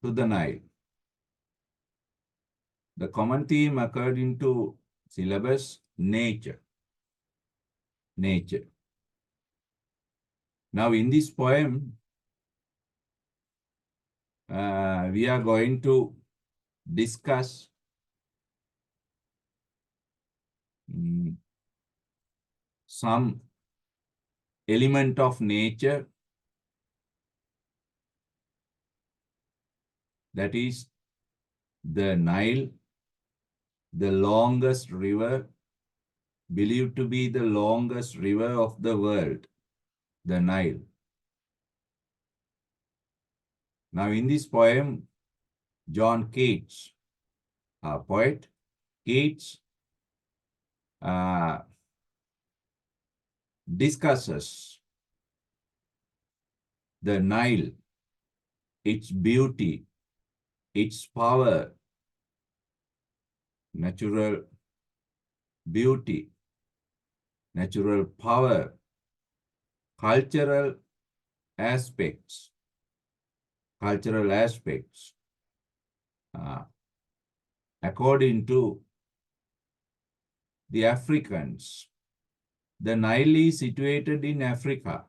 to the Nile. The common theme according to syllabus, nature. Nature. Now in this poem, we are going to discuss some element of nature, that is the Nile, the longest river, believed to be the longest river of the world, the Nile. Now in this poem, John Keats, a poet, Keats discusses the Nile, its beauty, its power, natural beauty, natural power, cultural aspects, according to the Africans. The Nile is situated in Africa.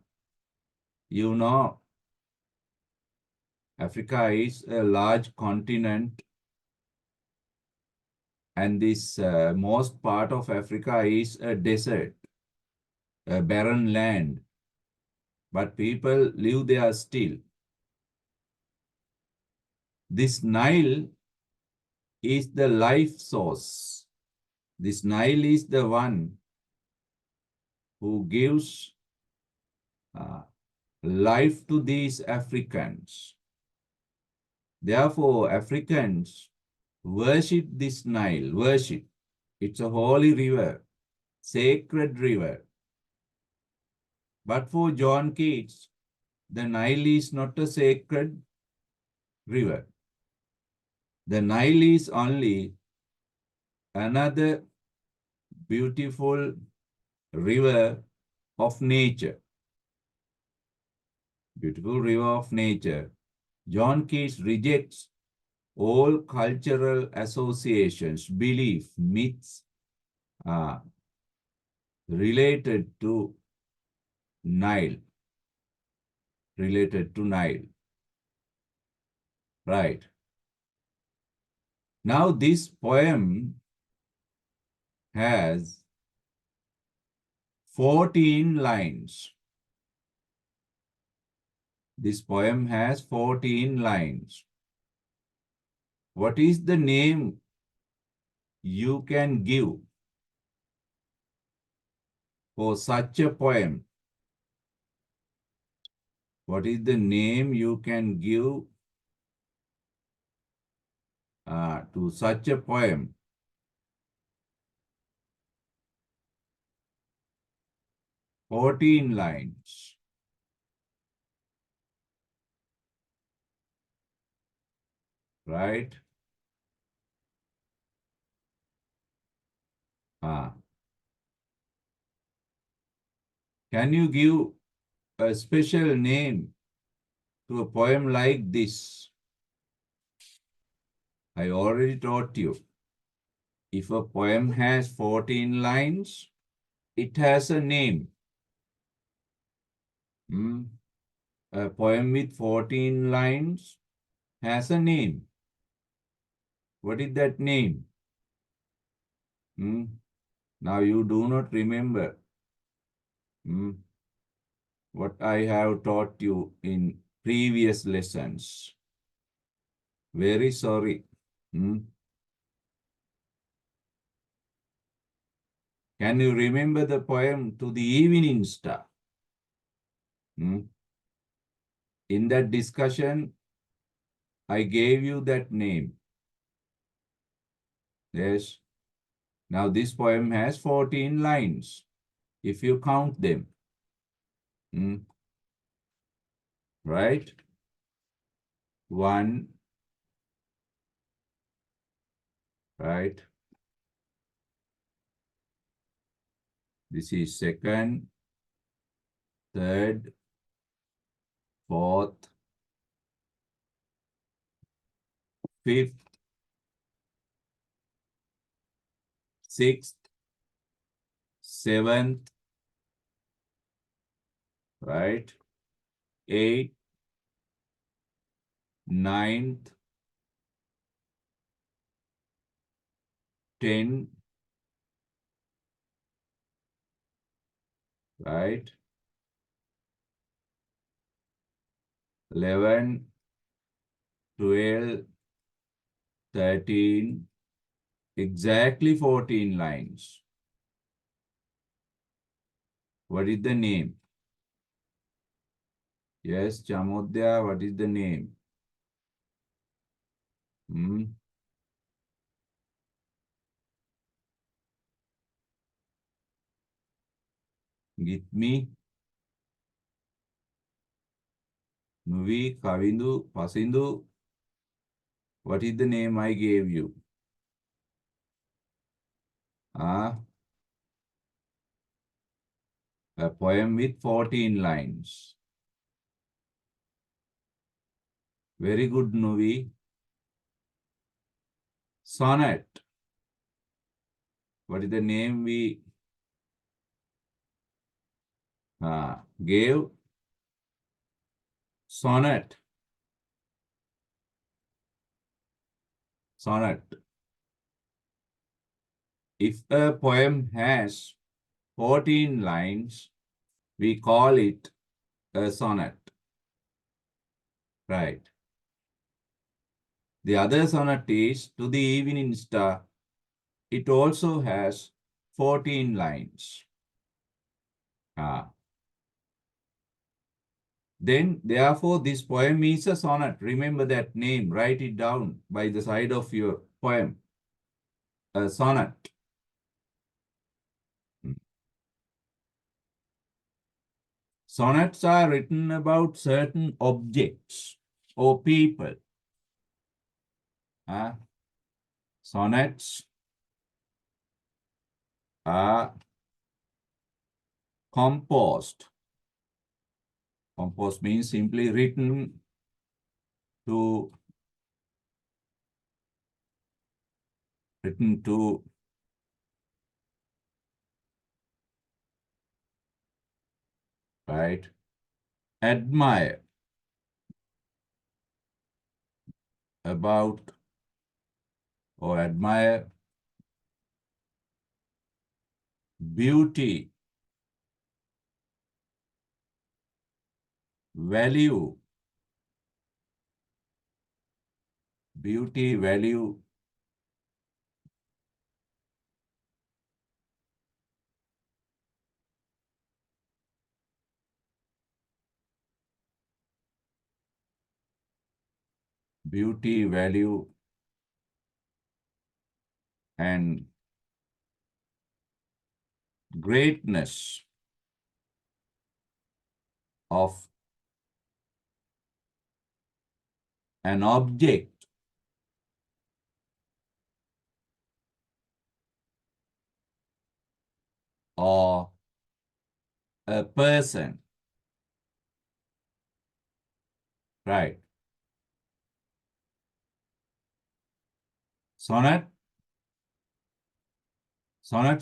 You know, Africa is a large continent, and this most part of Africa is a desert, a barren land, but people live there still. This Nile is the life source. This Nile is the one who gives life to these Africans. Therefore, Africans worship this Nile, worship. It's a holy river, sacred river. But for John Keats, the Nile is not a sacred river. The Nile is only another beautiful river of nature. Beautiful river of nature. John Keats rejects all cultural associations, belief, myths related to Nile. Related to Nile. Right. Now this poem has 14 lines. This poem has 14 lines. What is the name you can give for such a poem? What is the name you can give to such a poem? "14 lines. Right? Can you give a special name to a poem like this? I already taught you. If a poem has 14 lines, it has a name. A poem with 14 lines has a name. What is that name? Now you do not remember what I have taught you in previous lessons. Very sorry. Can you remember the poem "To the Evening Star"? In that discussion, I gave you that name. Yes. Now this poem has 14 lines, if you count them. Right? 1, right? This is second, third, fourth, fifth, sixth, seventh, right? Eighth, ninth, 10, right? 11, 12, 13, exactly 14 lines. What is the name? Yes, Chamodya, what is the name? Hmm? Get me. Nuvi, Kavindu, Pasindu. What is the name I gave you? Ah, a poem with 14 lines. Very good, Nuvi. Sonnet. What is the name we gave? Sonnet. Sonnet. If a poem has 14 lines, we call it a sonnet. Right. The other sonnet is To the Evening Star. It also has 14 lines. Then, therefore, this poem is a sonnet. Remember that name. Write it down by the side of your poem. A sonnet. Sonnets are written about certain objects or people. Sonnets are composed. Composed means simply written to right, admire about or admire beauty, value, beauty, value, beauty, value, and greatness of an object or a person, right? Sonnets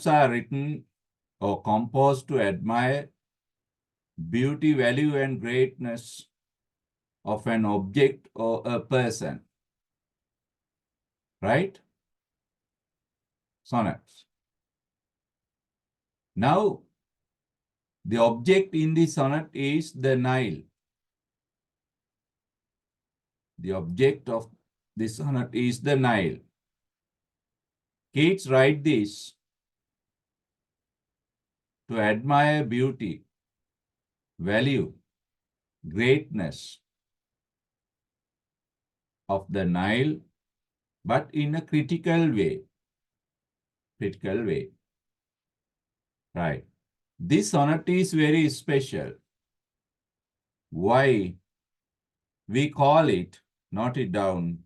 are written or composed to admire beauty, value, and greatness of an object or a person, right? Sonnets. Now, the object in the sonnet is the Nile. The object of the sonnet is the Nile. Keats write this to admire beauty, value, greatness of the Nile, but in a critical way. Critical way. Right. This sonnet is very special. Why? We call it, note it down,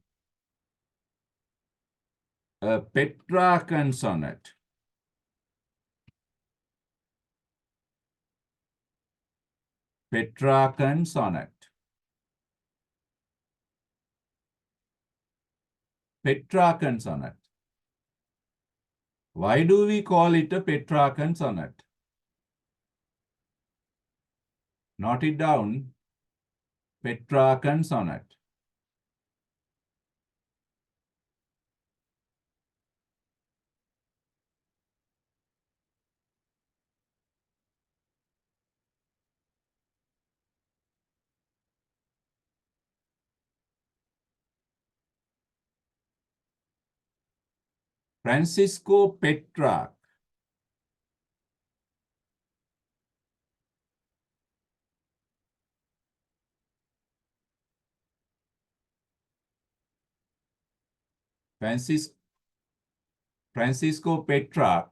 a Petrarchan sonnet. Petrarchan sonnet. Petrarchan sonnet. Why do we call it a Petrarchan sonnet? Note it down. Petrarchan sonnet. Francisco Petrarch. Francisco Petrarch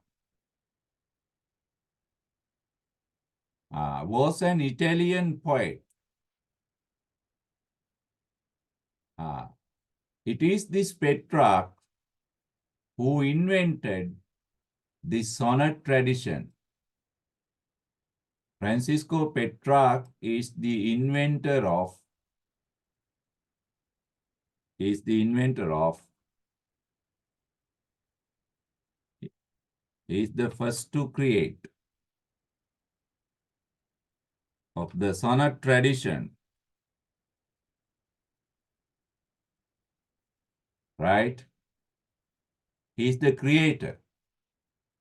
was an Italian poet. It is this Petrarch who invented the sonnet tradition. Francisco Petrarch is the inventor of is the first to create of the sonnet tradition, right? He is the creator.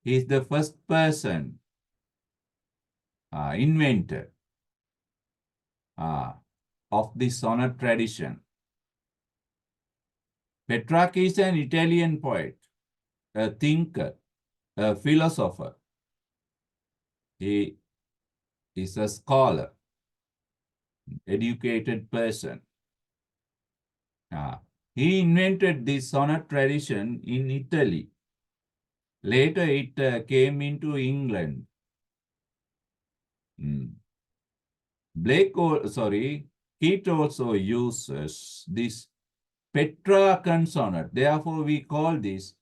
He is the first person, inventor of the sonnet tradition. Petrarch is an Italian poet, a thinker, a philosopher. He is a scholar, educated person. He invented the sonnet tradition in Italy. Later, it came into England. Keats also uses this Petrarchan sonnet. Therefore, we call this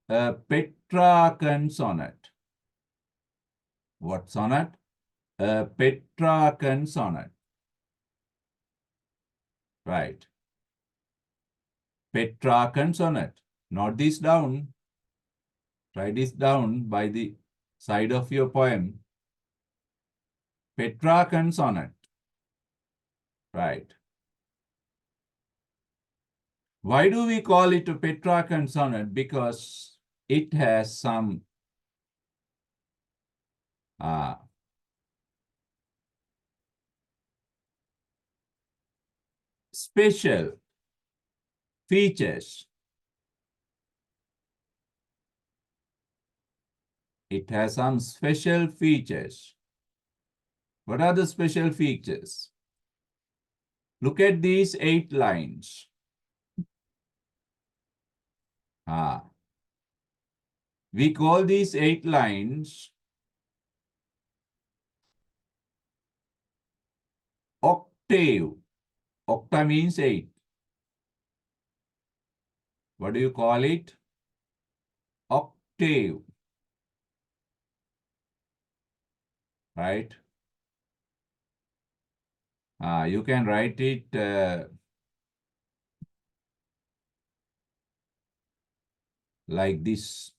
a Petrarchan sonnet. What sonnet? A Petrarchan sonnet. Right. Petrarchan sonnet. Note this down. Write this down by the side of your poem. Petrarchan sonnet. Right. Why do we call it a Petrarchan sonnet? Because it has some special features. It has some special features. What are the special features? Look at these 8 lines. We call these 8 lines octave. Octa means 8. What do you call it? Octave. Right? You can write it like this.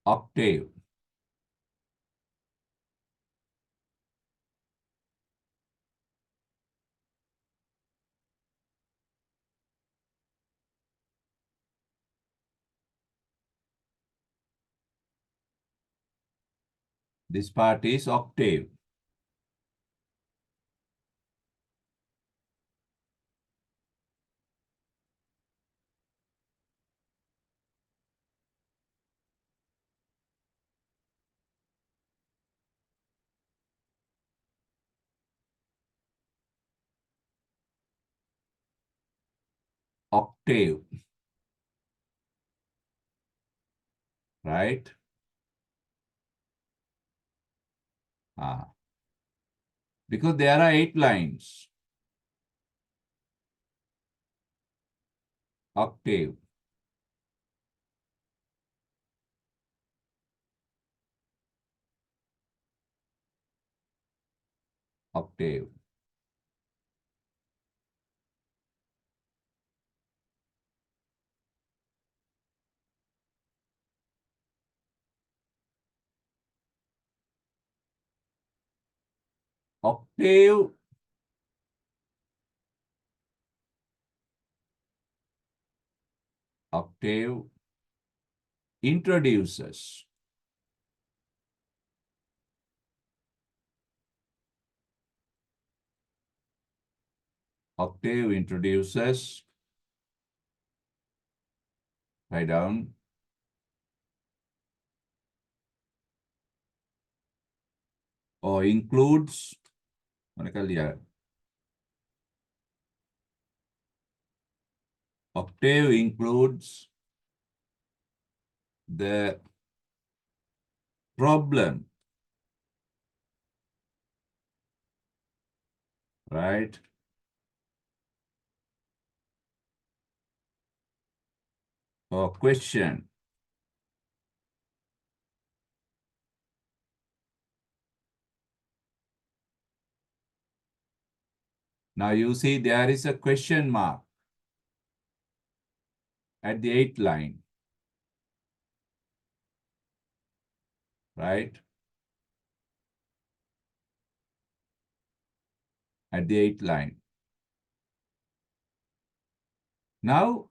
Octave. This part is octave. Octave. Right? Because there are 8 lines. Octave. octave. Octave introduces write down, or includes, octave includes the problem, right? Or question. Now you see there is a question mark at the 8th line, right? At the 8th line. Now,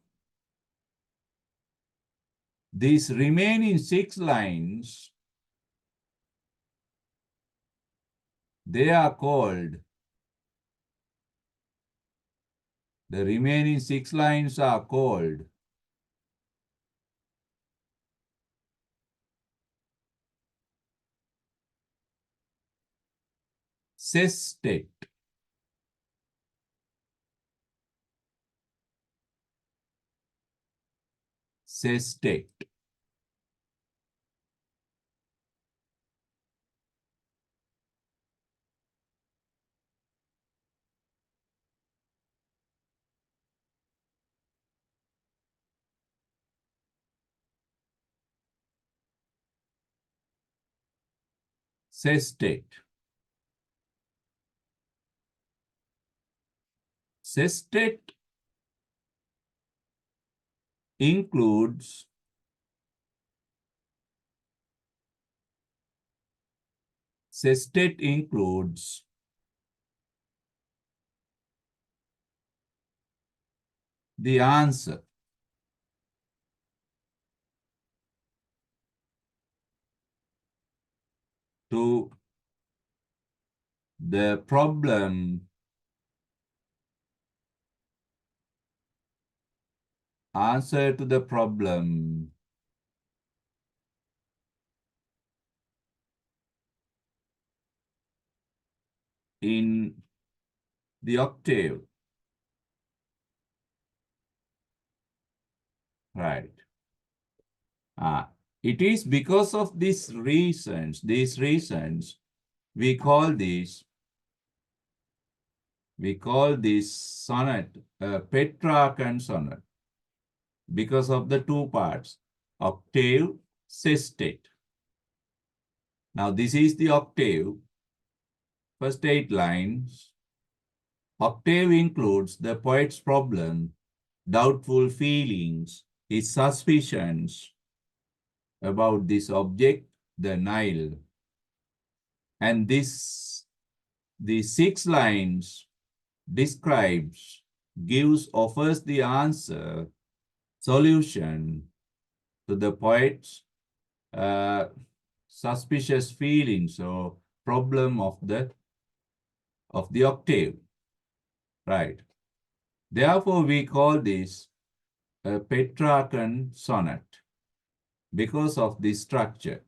these remaining 6 lines, they are called, the remaining 6 lines are called sestet. Sestet. Sestet. Sestet includes the answer to the problem in the octave, right? It is because of these reasons, we call this sonnet Petrarchan sonnet, because of the 2 parts, octave, sestet. Now this is the octave, first 8 lines. Octave includes the poet's problem, doubtful feelings, his suspicions about this object, the Nile. And these 6 lines offers the answer, solution to the poet's suspicious feelings or problem of the octave, right? Therefore, we call this a Petrarchan sonnet because of this structure.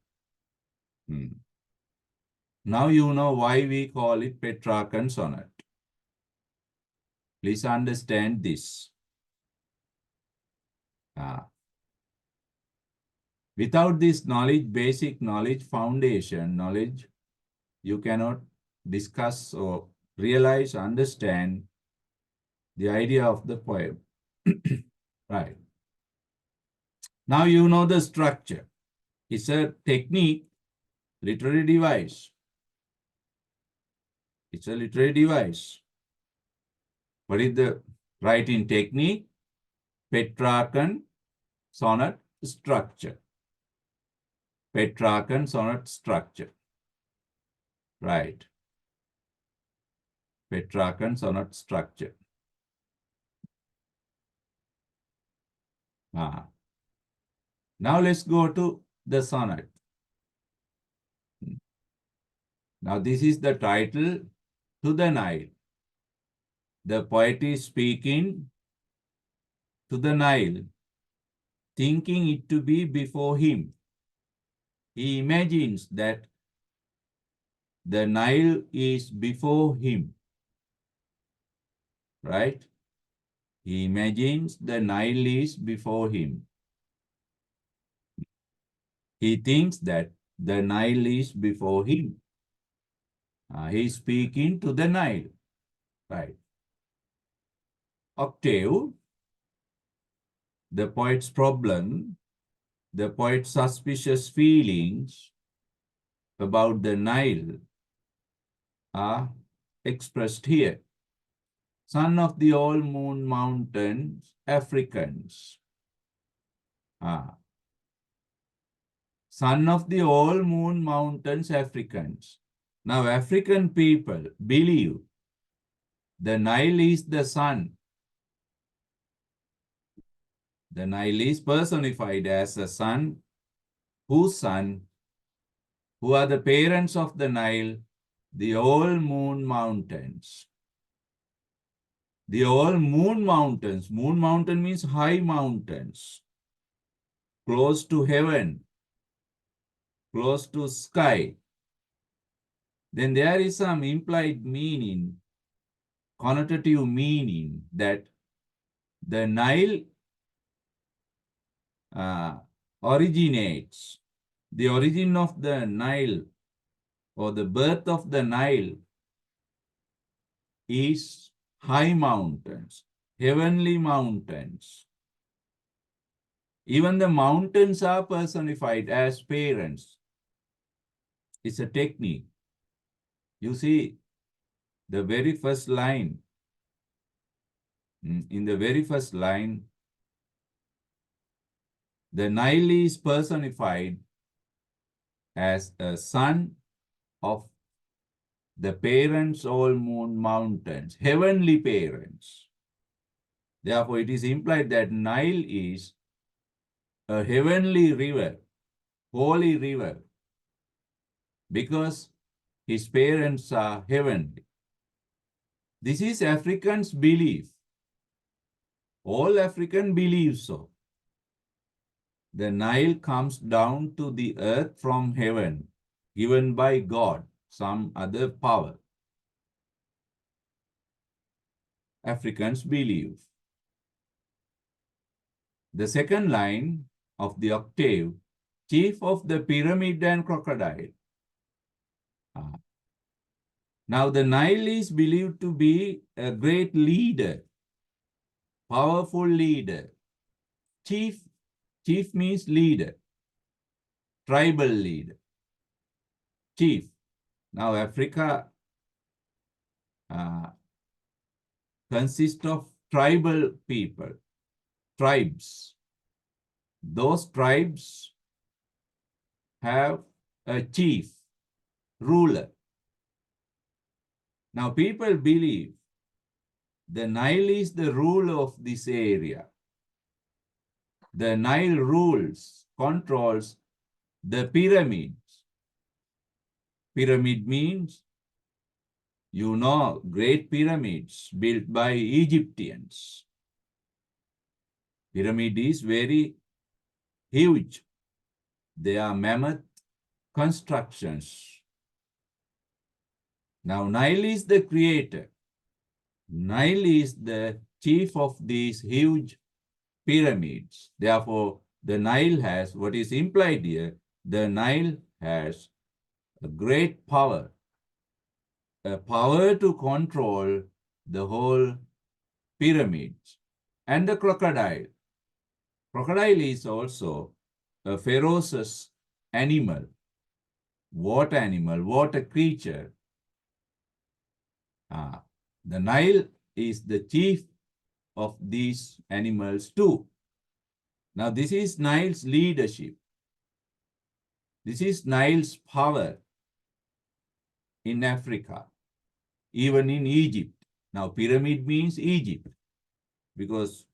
Now you know why we call it Petrarchan sonnet. Please understand this. Without this knowledge, basic knowledge, foundation knowledge, you cannot discuss or realize, understand the idea of the poem. Right. Now you know the structure. It's a technique, literary device. It's a literary device. What is the writing technique? Petrarchan sonnet structure. Petrarchan sonnet structure. Right. Petrarchan sonnet structure. Now let's go to the sonnet. Now this is the title, To the Nile. The poet is speaking to the Nile, thinking it to be before him. He imagines that the Nile is before him, right? He imagines the Nile is before him. He thinks that the Nile is before him. He is speaking to the Nile, right? Octave, the poet's problem, the poet's suspicious feelings about the Nile are expressed here. Son of the all-moon mountains, Africans. Son of the all-moon mountains, Africans. Now, African people believe the Nile is the sun. The Nile is personified as a sun, who are the parents of the Nile, the all-moon mountains. The all-moon mountains. Moon mountain means high mountains, close to heaven, close to sky. Then there is some implied meaning, connotative meaning, that the Nile originates. The origin of the Nile or the birth of the Nile is high mountains, heavenly mountains. Even the mountains are personified as parents. It's a technique. You see, the very first line, in the very first line, the Nile is personified as a son of the parents all-moon mountains, heavenly parents. Therefore, it is implied that Nile is a heavenly river, holy river, because his parents are heavenly. This is Africans' belief. All African believe so. The Nile comes down to the earth from heaven, given by God, some other power. Africans believe. The second line of the octave, chief of the pyramid and crocodile. Now the Nile is believed to be a great leader, powerful leader. Chief means leader, tribal leader, chief. Now Africa consists of tribal people, tribes. Those tribes have a chief, ruler. Now people believe the Nile is the ruler of this area. The Nile rules, controls the pyramids. Pyramid means, you know, great pyramids built by Egyptians. Pyramid is very huge. They are mammoth constructions. Now, Nile is the creator. Nile is the chief of these huge pyramids. Therefore, the Nile has, what is implied here, the Nile has a great power, a power to control the whole pyramids. And the crocodile. Crocodile is also a ferocious animal, water creature. The Nile is the chief of these animals too. Now, this is Nile's leadership. This is Nile's power in Africa, even in Egypt. Now, pyramid means Egypt because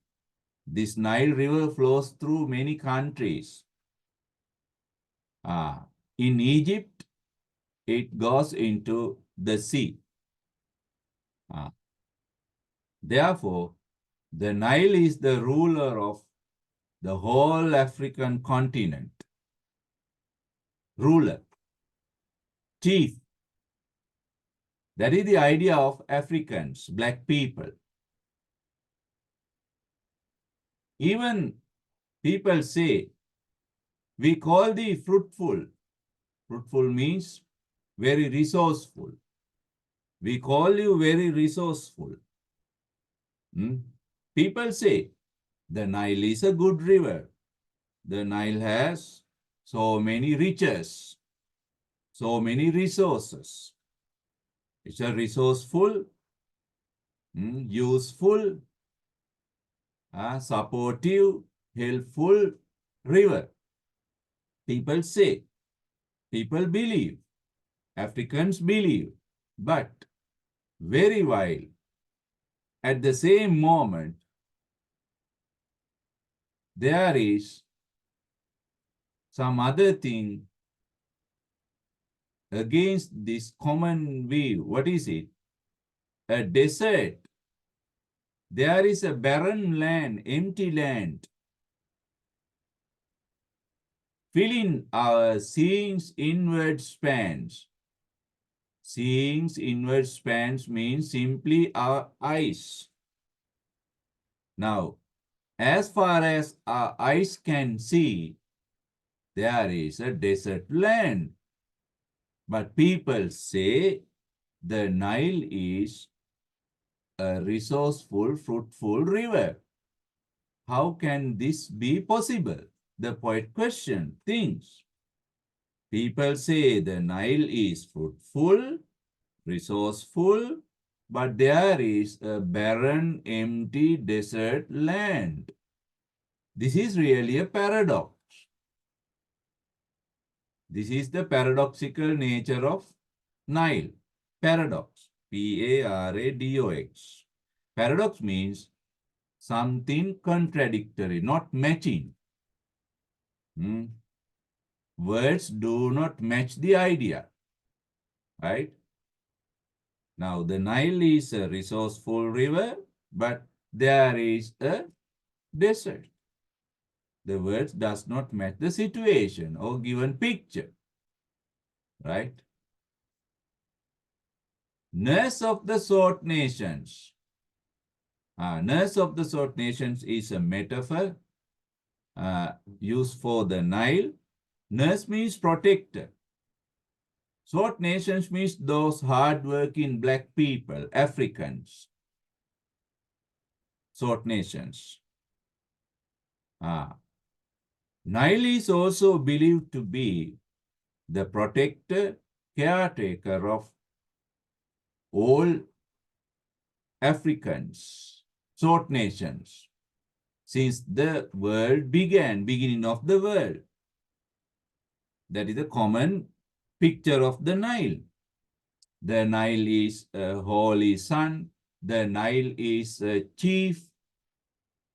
this Nile River flows through many countries. In Egypt, it goes into the sea. Therefore, the Nile is the ruler of the whole African continent. Ruler, chief. That is the idea of Africans, black people. Even people say, we call thee fruitful. Fruitful means very resourceful. We call you very resourceful. People say, the Nile is a good river. The Nile has so many riches, so many resources. It's a resourceful, useful, supportive, helpful river. People say, people believe, Africans believe, but very while at the same moment, there is some other thing against this common view. What is it? A desert. There is a barren land, empty land, filling our seeing's inward spans. Seeing's inward spans means simply our eyes. Now, as far as our eyes can see, there is a desert land. But people say the Nile is a resourceful, fruitful river. How can this be possible? The poet thinks. People say the Nile is fruitful, resourceful, but there is a barren, empty desert land. This is really a paradox. This is the paradoxical nature of Nile. Paradox. P-A-R-A-D-O-X. Paradox means something contradictory, not matching. Words do not match the idea, right? Now, the Nile is a resourceful river, but there is a desert. The words does not match the situation or given picture, right? Nurse of the Sword Nations. Nurse of the Sword Nations is a metaphor used for the Nile. Nurse means protector. Sword Nations means those hard-working black people, Africans. Sword Nations. Nile is also believed to be the protector, caretaker of all Africans, Sword Nations, since the world began, beginning of the world. That is a common picture of the Nile. The Nile is a holy son. The Nile is a chief.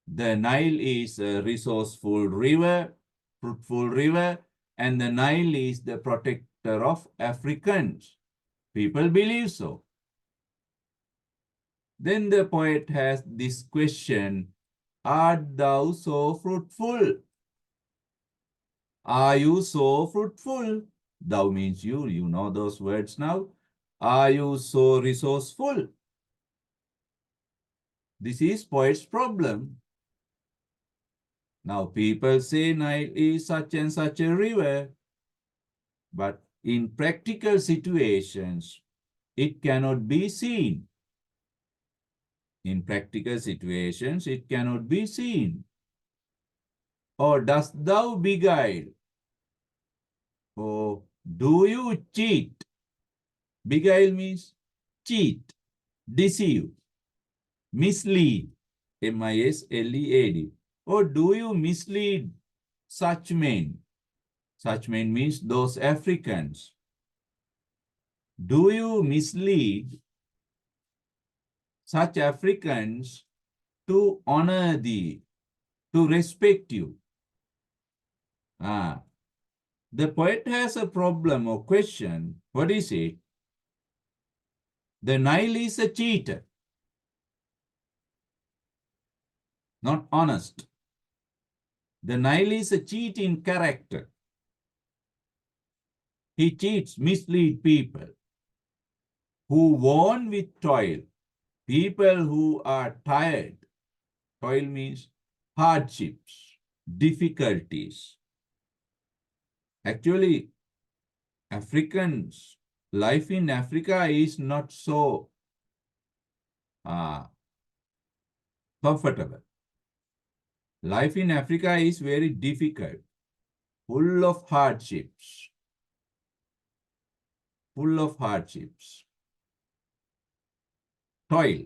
The Nile is a resourceful river, fruitful river, and the Nile is the protector of Africans. People believe so. Then the poet has this question, art thou so fruitful? Are you so fruitful? Thou means you know those words now. Are you so resourceful? This is poet's problem. Now people say Nile is such and such a river, but in practical situations, it cannot be seen. In practical situations, it cannot be seen. Or dost thou beguile? Or do you cheat? Beguile means cheat. deceive, mislead, mislead. Or do you mislead such men? Such men means those Africans. Do you mislead such Africans to honor thee, to respect you? The poet has a problem or question. What is it? The Nile is a cheater, not honest. The Nile is a cheat in character. He cheats, mislead people who won with toil, people who are tired. Toil means hardships, difficulties. Actually, Africans, life in Africa is not so comfortable. Life in Africa is very difficult, full of hardships. Full of hardships. Toil.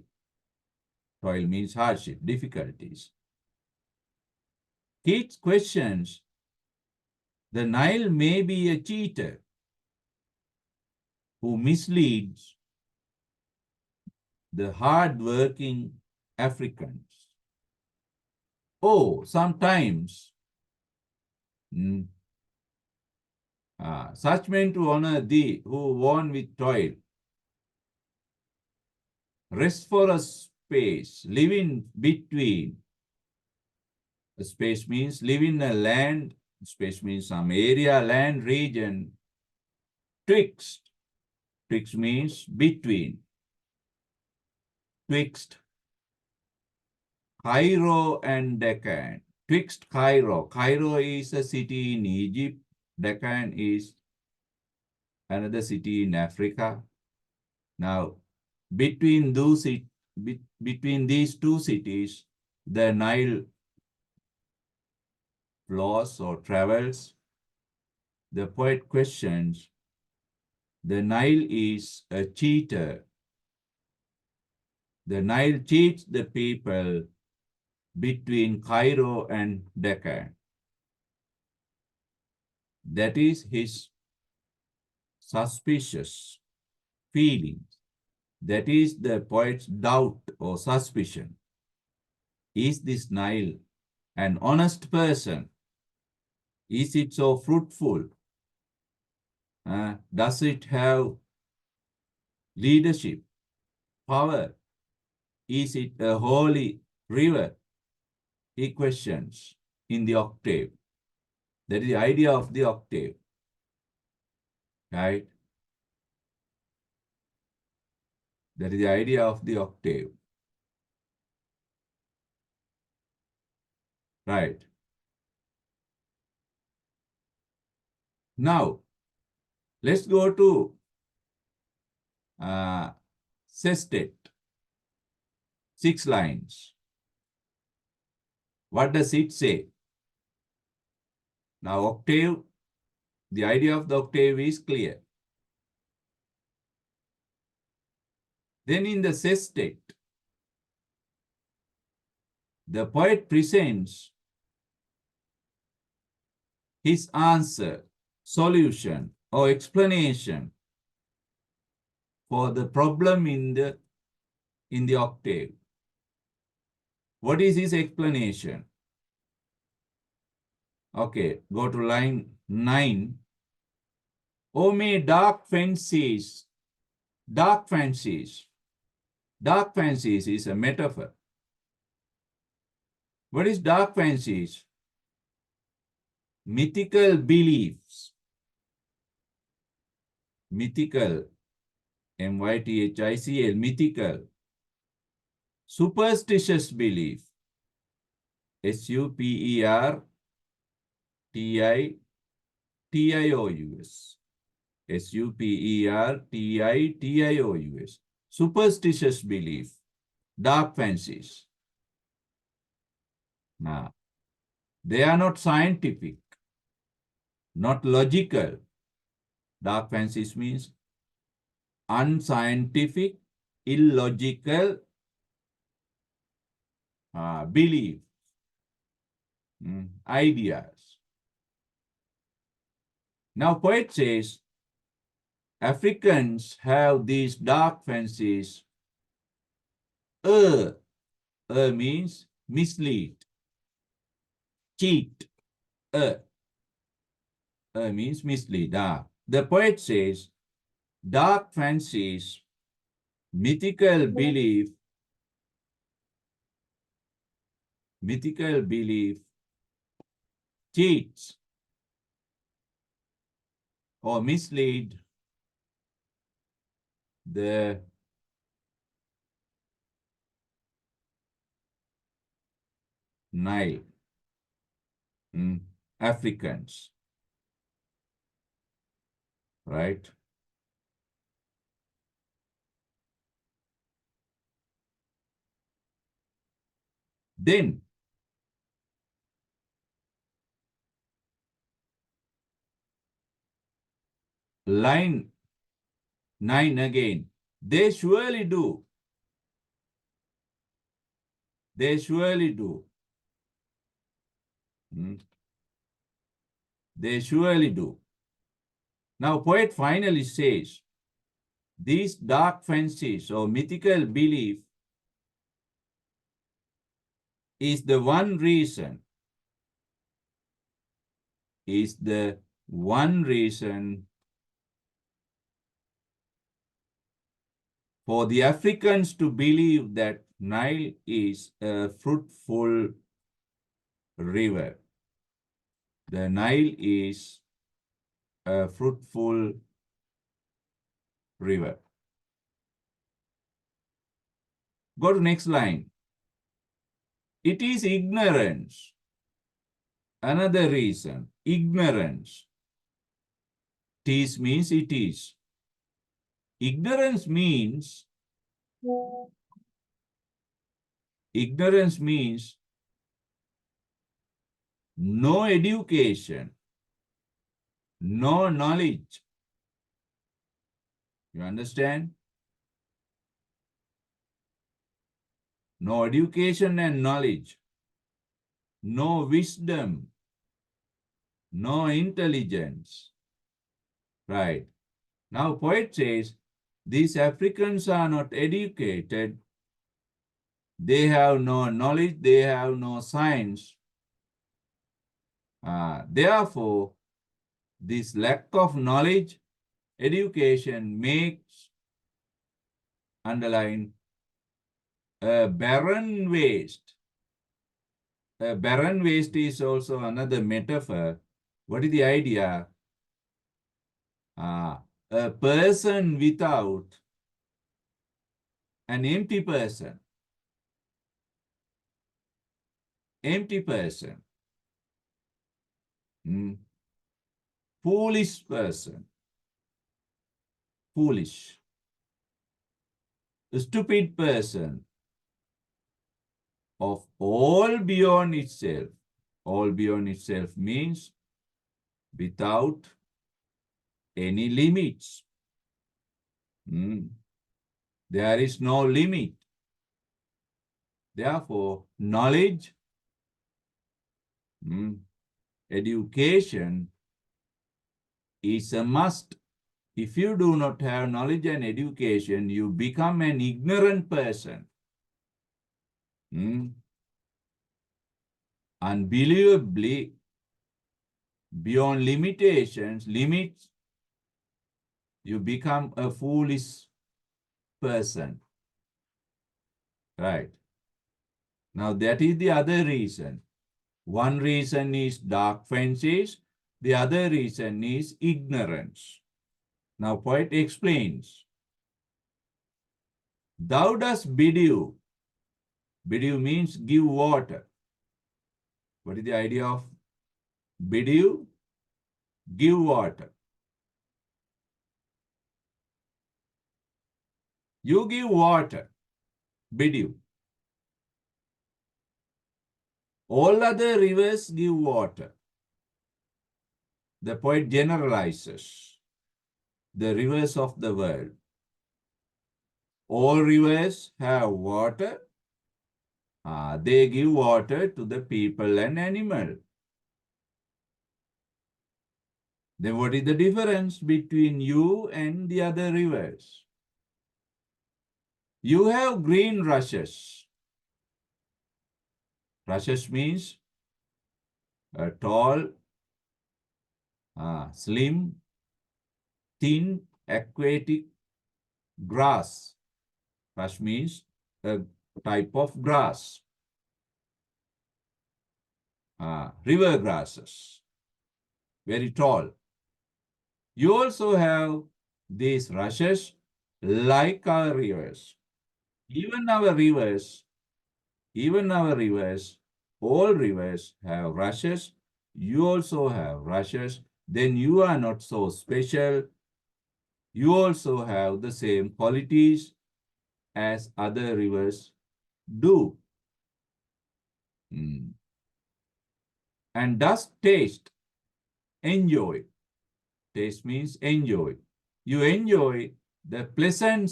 Toil means hardship, difficulties. Keats questions, the Nile may be a cheater who misleads the hard-working Africans. Oh, sometimes such men to honor thee who won with toil. Rest for a space, live in between. A space means live in a land, space means some area, land, region. Twixt. Twixt means between. Twixt Cairo and Deccan. Twixt Cairo. Cairo is a city in Egypt. Deccan is another city in Africa. Now, between these two cities, the Nile flows or travels. The poet questions, the Nile is a cheater. The Nile cheats the people between Cairo and Deccan. That is his suspicious feelings. That is the poet's doubt or suspicion. Is this Nile an honest person? Is it so fruitful? Does it have leadership, power? Is it a holy river? He questions in the octave. That is the idea of the octave, right? That is the idea of the octave, right? Now, let's go to sestet, 6 lines. What does it say? Now, octave, the idea of the octave is clear. Then in the sestet, the poet presents his answer, solution, or explanation for the problem in the octave. What is his explanation? Okay, go to line 9. Oh, may dark fancies. Dark fancies is a metaphor. What is dark fancies? Mythical beliefs. Mythical, mythical, mythical. Superstitious belief, superstitious, superstitious, superstitious belief, dark fancies. Now, they are not scientific, not logical. Dark fancies means unscientific, illogical belief, ideas. Now, poet says Africans have these dark fancies. Means mislead, cheat. Means mislead. The poet says dark fancies, mythical belief cheats or mislead the Nile Africans, right? Then line 9 again. They surely do. They surely do. They surely do. Now, poet finally says, these dark fancies or mythical belief is the one reason for the Africans to believe that Nile is a fruitful river. The Nile is a fruitful river. Go to next line. It is ignorance. Another reason, ignorance. Tis means it is. Ignorance means no education, no knowledge. You understand? No education and knowledge, no wisdom, no intelligence. Right. Now, poet says, these Africans are not educated. They have no knowledge. They have no science. Therefore, this lack of knowledge, education makes, underline, a barren waste. A barren waste is also another metaphor. What is the idea? A person without an empty person. Empty person. Foolish person. Foolish. A stupid person. Of all beyond itself. All beyond itself means without any limits. There is no limit. Therefore, knowledge, education is a must. If you do not have knowledge and education, you become an ignorant person. Unbelievably, beyond limits, you become a foolish person. Right. Now, that is the other reason. One reason is dark fancies. The other reason is ignorance. Now, poet explains. Thou dost bid you. Bid you means give water. What is the idea of bid you? Give water. You give water. Bid you. All other rivers give water. The poet generalizes the rivers of the world. All rivers have water. They give water to the people and animal. Then what is the difference between you and the other rivers? You have green rushes. Rushes means a tall, slim, thin, aquatic grass. Rush means a type of grass. River grasses, very tall. You also have these rushes like our rivers. Even our rivers, all rivers have rushes. You also have rushes. Then you are not so special. You also have the same qualities as other rivers do. And thus taste, enjoy. Taste means enjoy. You enjoy the pleasant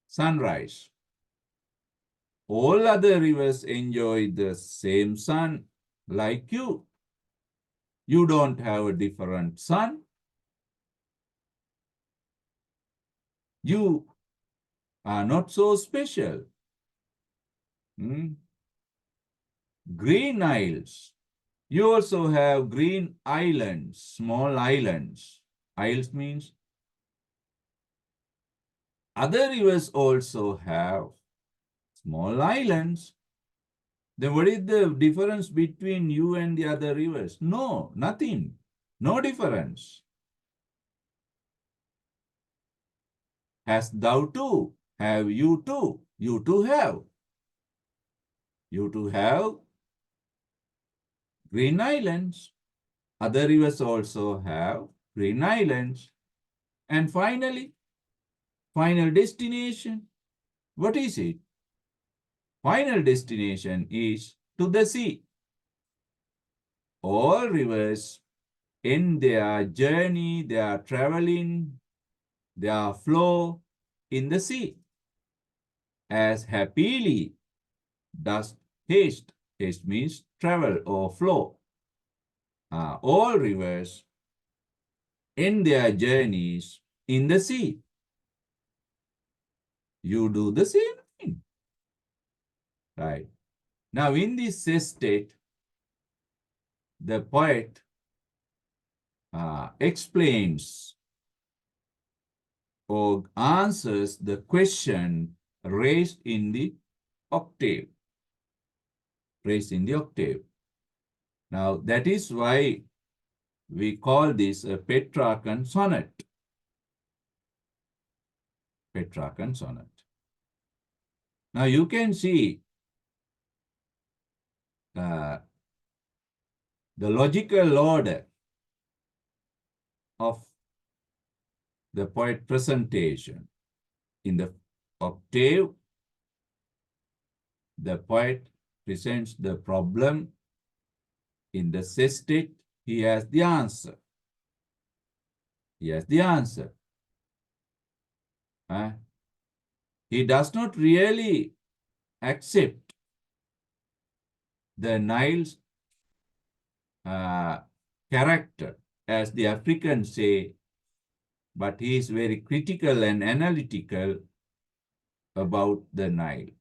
sunrise. All other rivers enjoy the same sun like you. You don't have a different sun. You are not so special. Green isles. You also have green islands, small islands. Isles means other rivers also have small islands. Then what is the difference between you and the other rivers? No, nothing. No difference. Hast thou too? Have you too? You too have. You too have green islands. Other rivers also have green islands. And finally, final destination. What is it? Final destination is to the sea. All rivers in their journey, they are traveling, their flow in the sea. As happily does haste. Haste means travel or flow. All rivers in their journeys in the sea. You do the same thing. Right. Now, in this state, the poet explains or answers the question raised in the octave. Raised in the octave. Now, that is why we call this a Petrarchan sonnet. Petrarchan sonnet. Now, you can see the logical order of the poet presentation. In the octave, the poet presents the problem. In the sestet, he has the answer. He has the answer. He does not really accept the Nile's character, as the Africans say, but he is very critical and analytical about the Nile.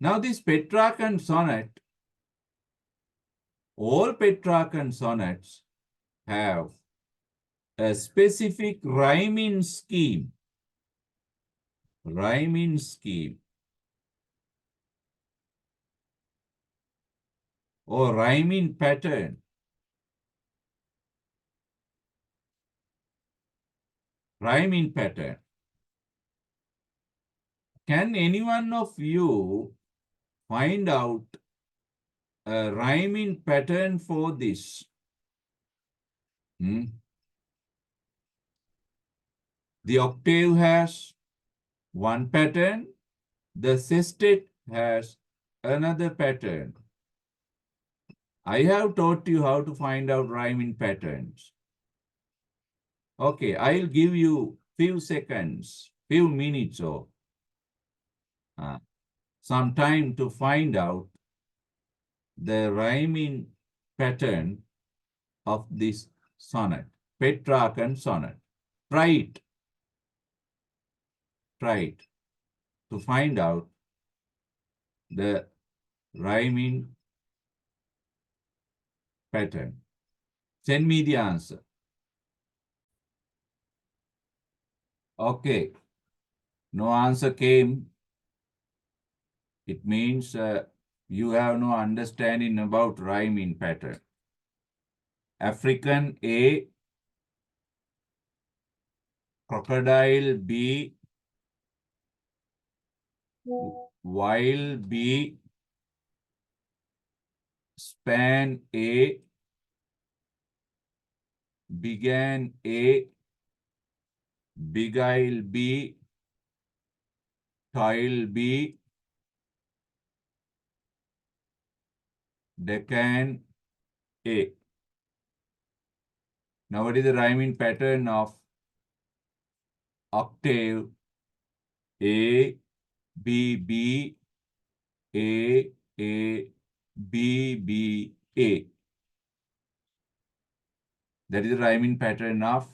Now, this Petrarchan sonnet, all Petrarchan sonnets have a specific rhyming scheme. Rhyming scheme. Or rhyming pattern. Rhyming pattern. Can any one of you find out a rhyming pattern for this? The octave has one pattern. The sestet has another pattern. I have taught you how to find out rhyming patterns. Okay, I'll give you few seconds, few minutes or some time to find out the rhyming pattern of this sonnet, Petrarchan sonnet. Try it to find out the rhyming pattern. Send me the answer. Okay, no answer came. It means you have no understanding about rhyming pattern. African A, crocodile B, while B, span A, began A, beguile B, toil B, Deccan A. Now, what is the rhyming pattern of octave A, B, B, A, A, B, B, A? That is the rhyming pattern of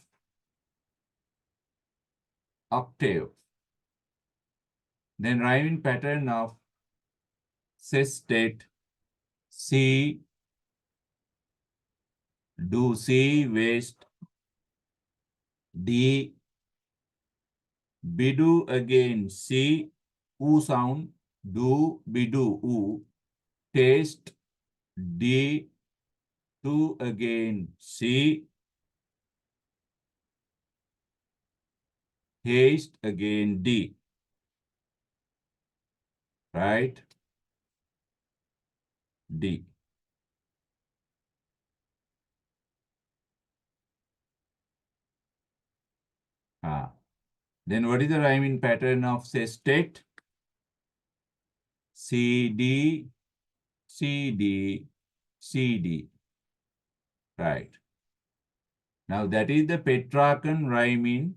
octave. Then rhyming pattern of sestet, C, do C, waste, D, bidu again, C, oo sound, do, bidu, oo, taste, D, to again, C, haste again, D. Right? D. Then what is the rhyming pattern of sestet? C, D, C, D, C, D. Right. Now that is the Petrarchan rhyming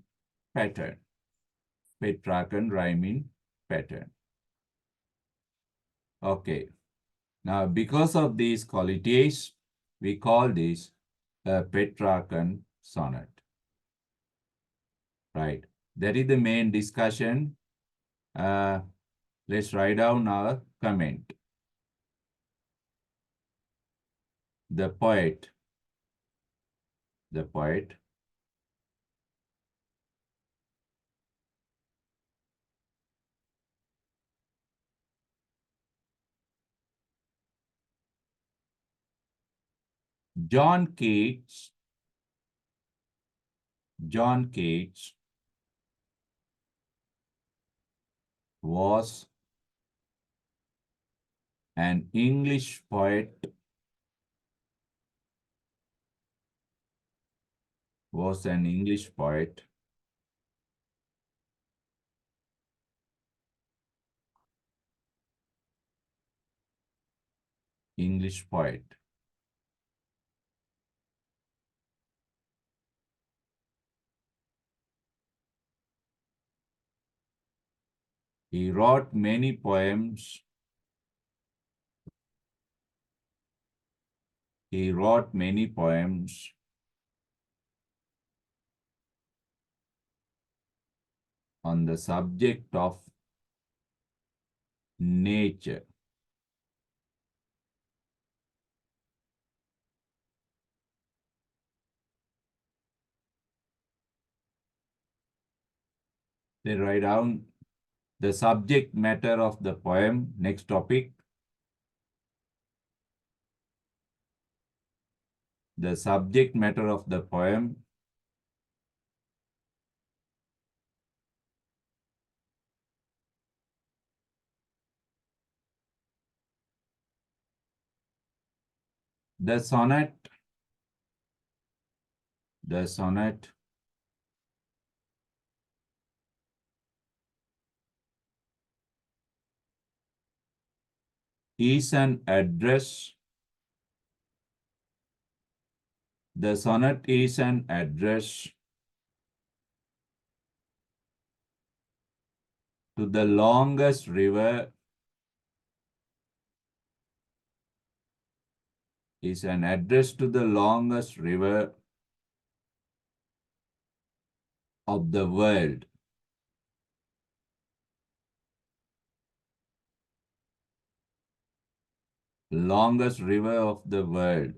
pattern. Petrarchan rhyming pattern. Okay. Now because of these qualities, we call this a Petrarchan sonnet. Right. That is the main discussion. Let's write down our comment. The poet. The poet. John Keats. John Keats was an English poet. Was an English poet. English poet. He wrote many poems. He wrote many poems on the subject of nature. Then write down the subject matter of the poem. Next topic. The subject matter of the poem. The sonnet. The sonnet. Is an address. The sonnet is an address to the longest river is an address to the longest river of the world. Longest river of the world.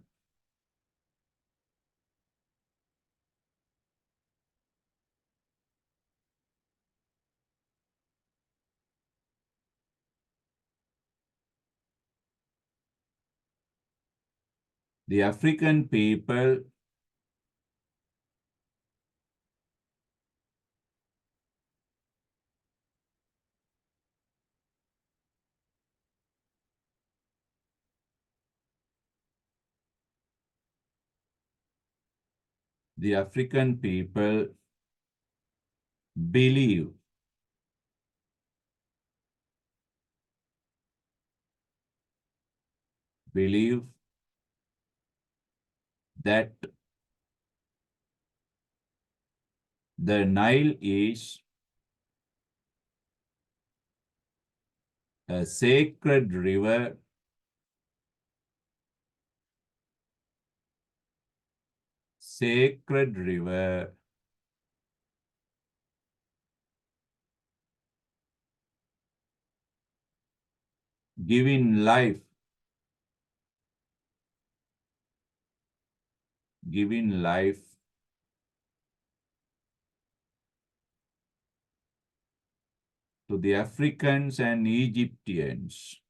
The African people the African people believe believe that the Nile is a sacred river sacred river giving life giving life to the Africans and Egyptians.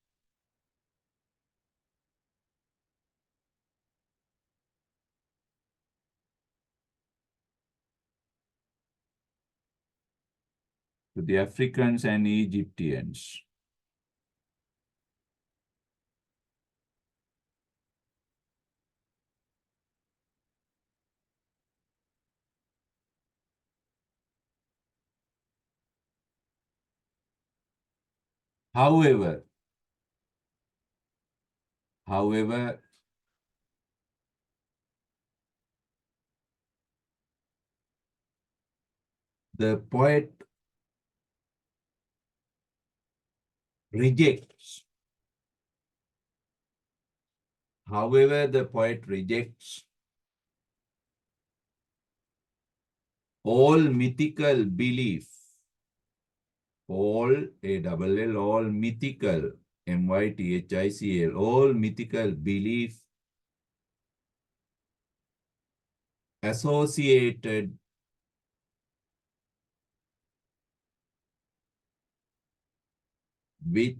To the Africans and Egyptians. However, however, the poet rejects. However, the poet rejects all mythical belief, all, A-double-L, all mythical, M-Y-T-H-I-C-L, all mythical belief associated with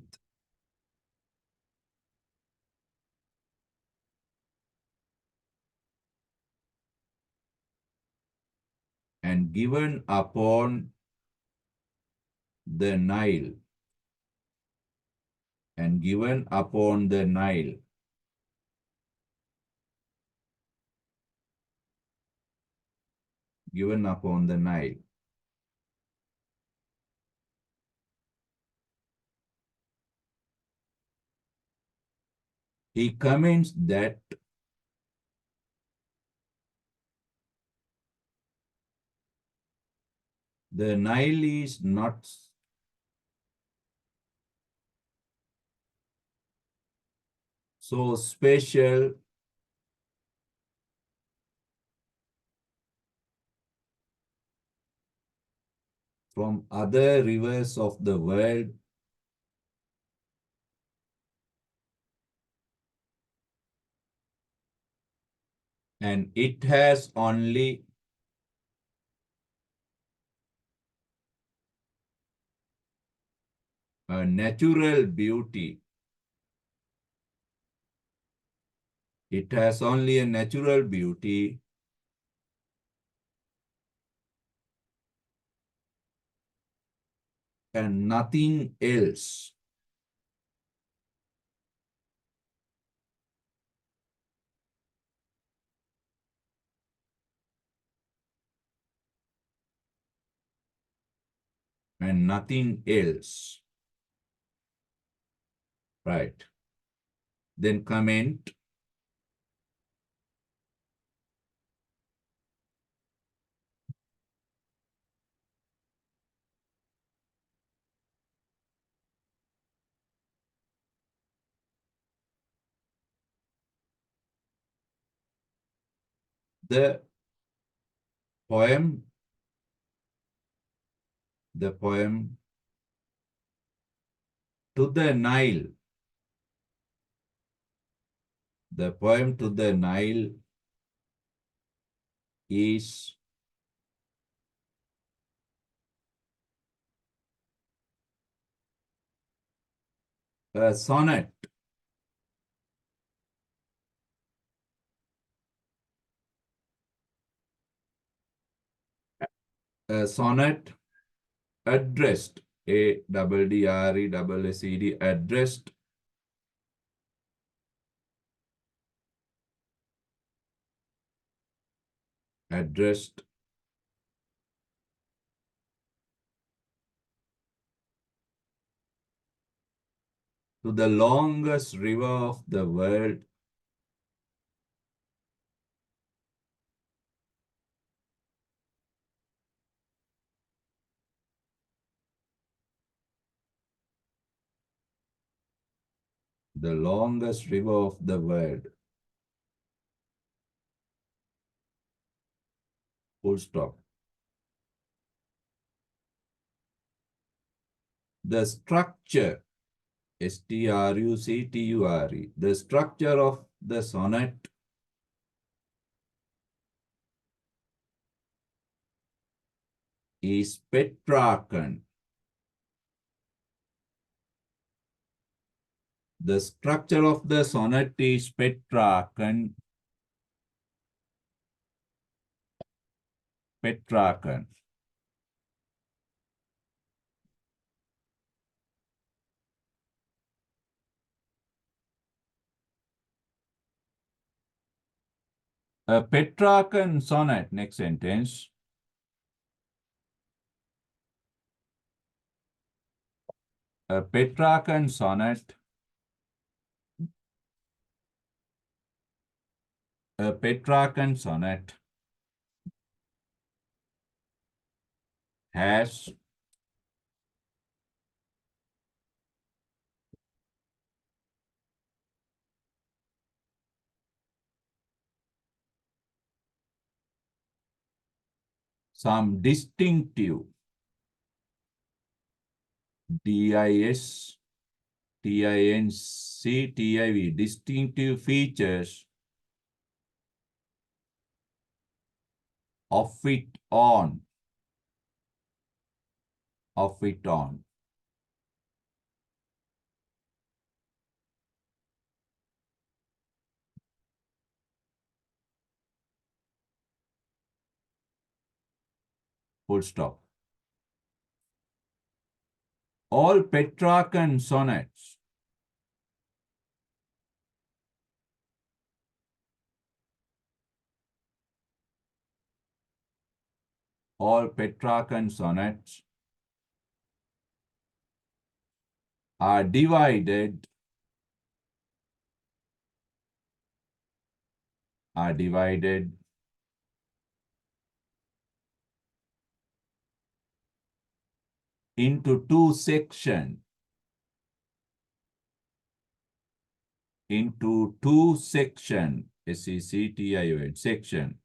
and given upon the Nile and given upon the Nile. Given upon the Nile. He comments that the Nile is not so special from other rivers of the world and it has only a natural beauty. It has only a natural beauty and nothing else. And nothing else. Right. Then comment. The poem, the poem to the Nile, the poem to the Nile is a sonnet. A sonnet addressed, A-double-D-R-E-double-S-E-D, addressed addressed to the longest river of the world, the longest river of the world. Full stop. The structure, S-T-R-U-C-T-U-R-E, the structure of the sonnet is Petrarchan. The structure of the sonnet is Petrarchan. Petrarchan. A Petrarchan sonnet, next sentence. A Petrarchan sonnet. A Petrarchan sonnet has some distinctive, D-I-S-T-I-N-C-T-I-V, distinctive features of it on, of it on. Full stop. All Petrarchan sonnets all Petrarchan sonnets are divided into two sections. S-E-C-T-I-O-N, section.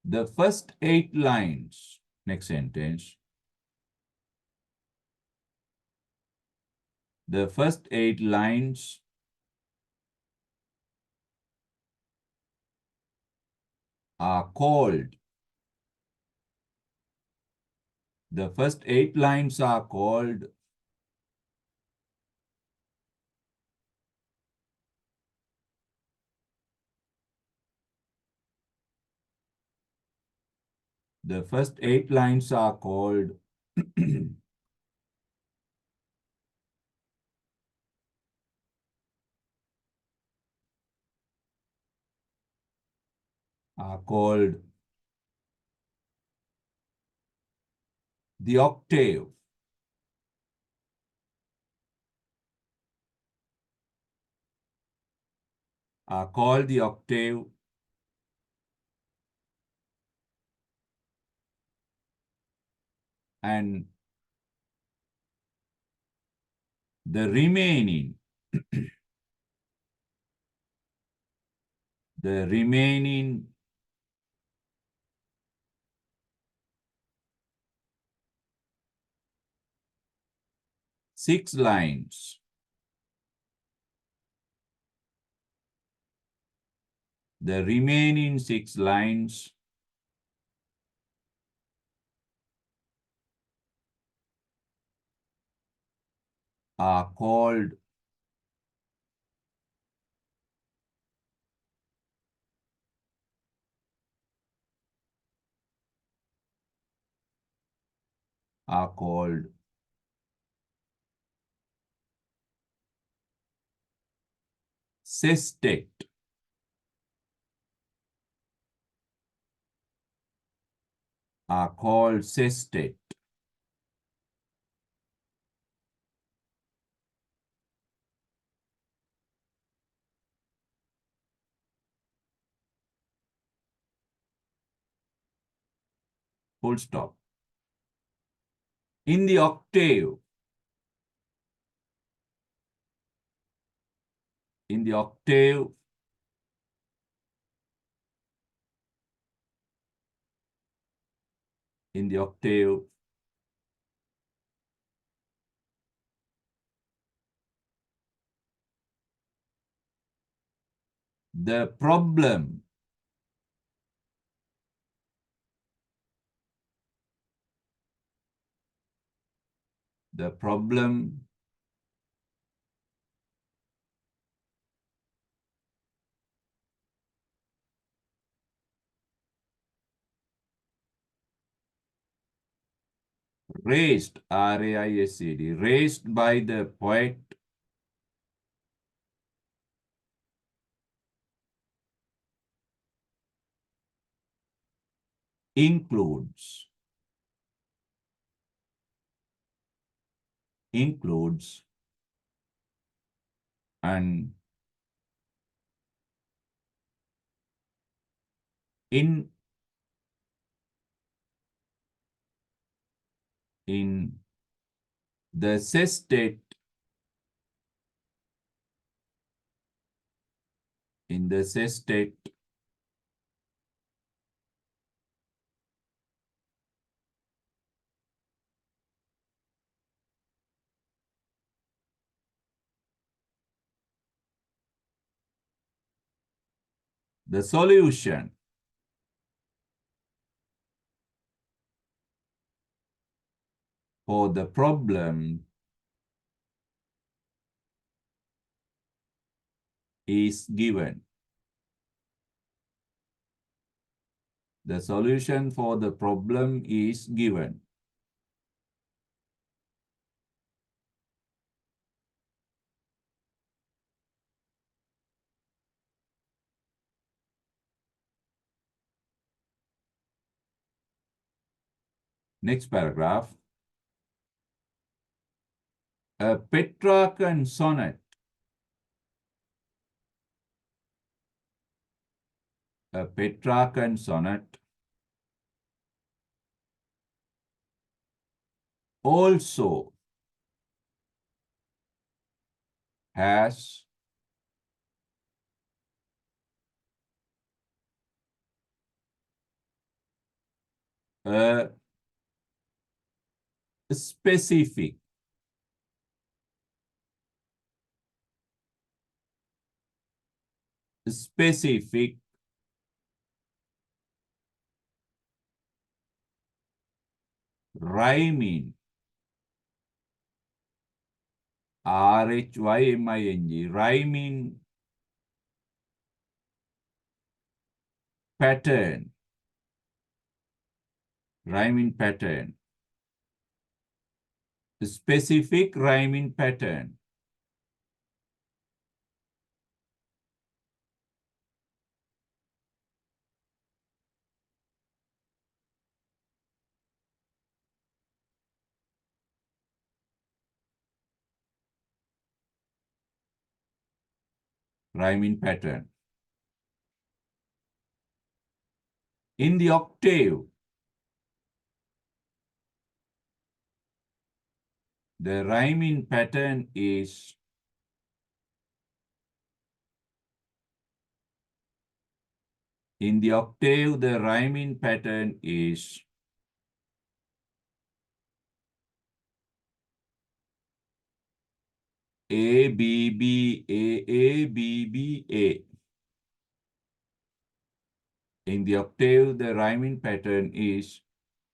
The first 8 lines, next sentence. The first 8 lines are called, the first 8 lines are called the first 8 lines are called are called the octave. Are called the octave. and the remaining the remaining 6 lines are called sestet. Full stop. In the octave, in the octave, in the octave, the problem raised, R-A-I-S-E-D, raised by the poet includes and in the sestet, the solution for the problem is given. The solution for the problem is given. Next paragraph. A Petrarchan sonnet. A Petrarchan sonnet also has a specific rhyming, R-H-Y-M-I-N-G, rhyming pattern, specific rhyming pattern. Rhyming pattern. In the octave, the rhyming pattern is in the octave, the rhyming pattern is A, B, B, A, B, B, A. In the octave, the rhyming pattern is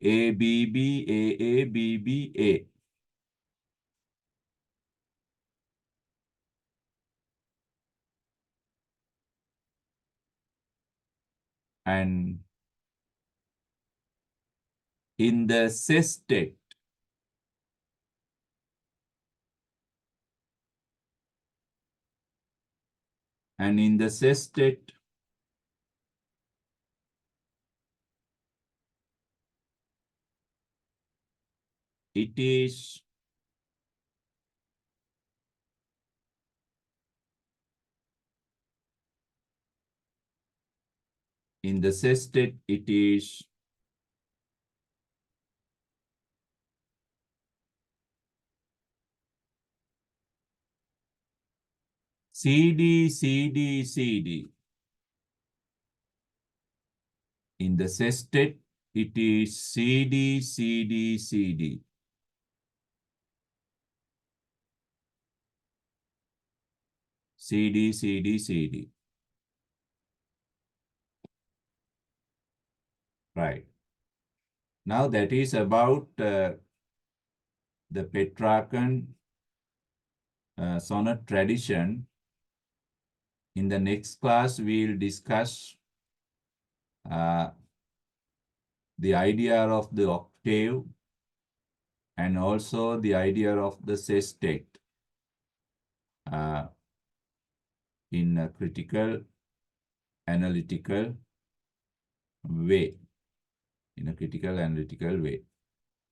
A, B, B, A, B, B, A. And in the sestet, it is in the sestet, it is CD, CD, CD. In the sestet, it is CD, CD, CD. CD, CD, CD. Right. Now that is about the Petrarchan sonnet tradition. In the next class, we'll discuss uh, the idea of the octave and also the idea of the sestet uh, in a critical, analytical way. In a critical, analytical way.